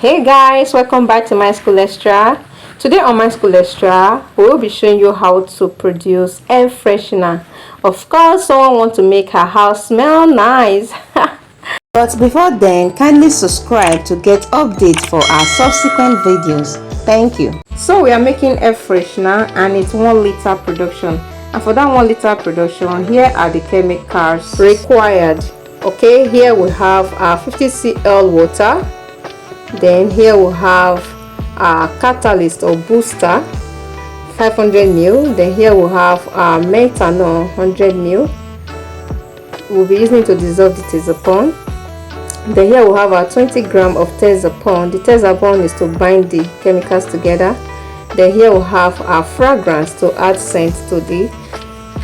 Hey guys, welcome back to my school extra. Today on my school extra, we will be showing you how to produce air freshener. Of course, someone wants to make her house smell nice. But before then, kindly subscribe to get updates for our subsequent videos. Thank you. So we are making air freshener and it's 1 liter production. And for that 1 liter production, here are the chemicals required. Okay, here we have our 50 cl water. Then here we have our catalyst or booster 500 ml. Then here we have our methanol 100 ml. We'll be using it to dissolve the tazapon. Then here we have our 20 gram of tazapon. The tazapon is to bind the chemicals together. Then here we have our fragrance to add scent to the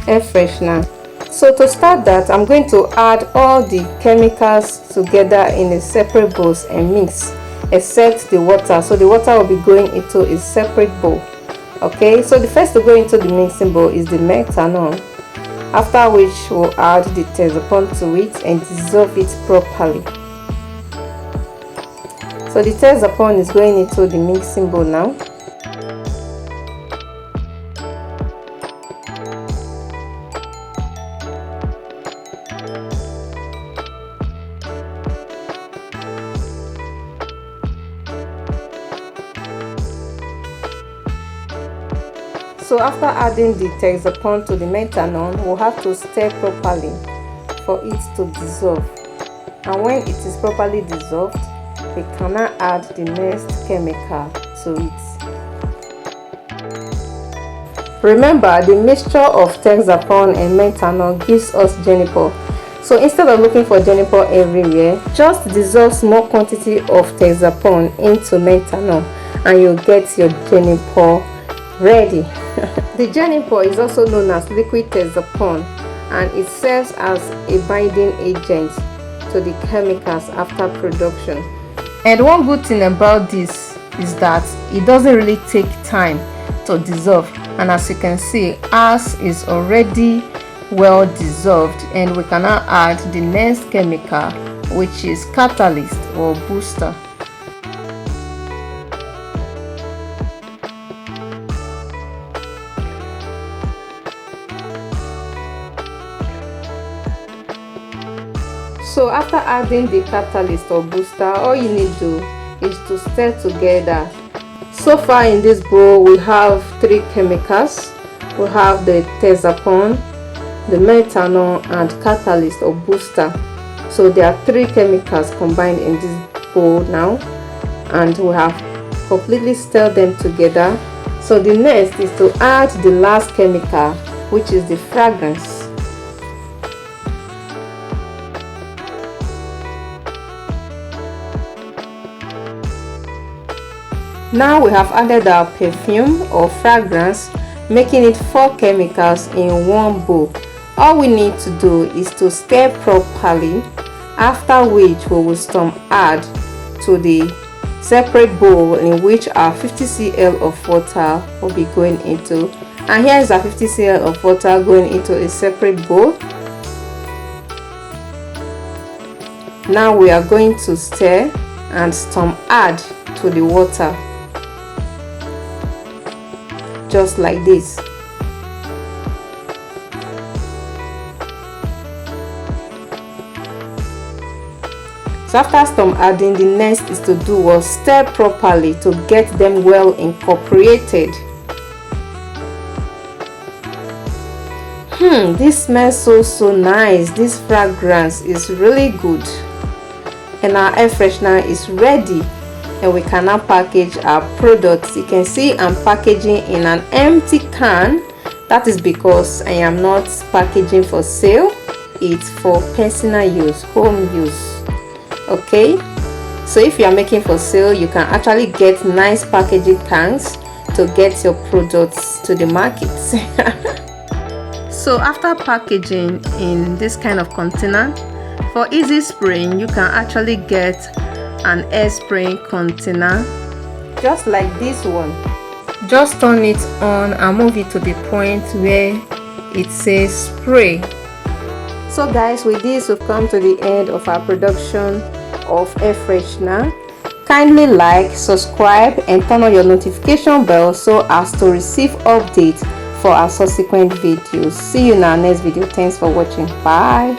air freshener. So to start that, I'm going to add all the chemicals together in a separate bowl and mix, except the water. So the water will be going into a separate bowl. Okay, so the first to go into the mixing bowl is the methanol, after which we'll add the tazapon to it and dissolve it properly. So the tazapon is going into the mixing bowl now. So after adding the tazapon to the methanol, we'll have to stir properly for it to dissolve. And when it is properly dissolved, we can now add the next chemical to it. Remember, the mixture of tazapon and methanol gives us juniper. So instead of looking for juniper everywhere, just dissolve small quantity of tazapon into methanol and you'll get your juniper ready. The juniper is also known as liquid tazapon and it serves as a binding agent to the chemicals after production. And one good thing about this is that it doesn't really take time to dissolve, and as you can see, ours is already well dissolved, and we can now add the next chemical, which is catalyst or booster. So after adding the catalyst or booster, all you need to do is to stir together. So far in this bowl we have 3 chemicals. We have the tazapon, the methanol and catalyst or booster. So there are 3 chemicals combined in this bowl now, and we have completely stirred them together. So the next is to add the last chemical, which is the fragrance. Now we have added our perfume or fragrance, making it 4 chemicals in one bowl. All we need to do is to stir properly, after which we will add to the separate bowl in which our 50 cl of water will be going into. And here is our 50 cl of water going into a separate bowl. Now we are going to stir and add to the water, just like this. So after adding, the next is to do was stir properly to get them well incorporated. This smells so nice. This fragrance is really good, and our air freshener is ready, and we can now package our products. You can see I'm packaging in an empty can. That is because I am not packaging for sale. It's for personal use, home use. Okay, so if you are making for sale, you can actually get nice packaging cans to get your products to the market. So after packaging in this kind of container, for easy spraying, you can actually get an air spraying container just like this one. Just turn it on and move it to the point where it says spray. So guys, with this we've come to the end of our production of air freshener. Kindly like, subscribe and turn on your notification bell so as to receive updates for our subsequent videos. See you in our next video. Thanks for watching. Bye.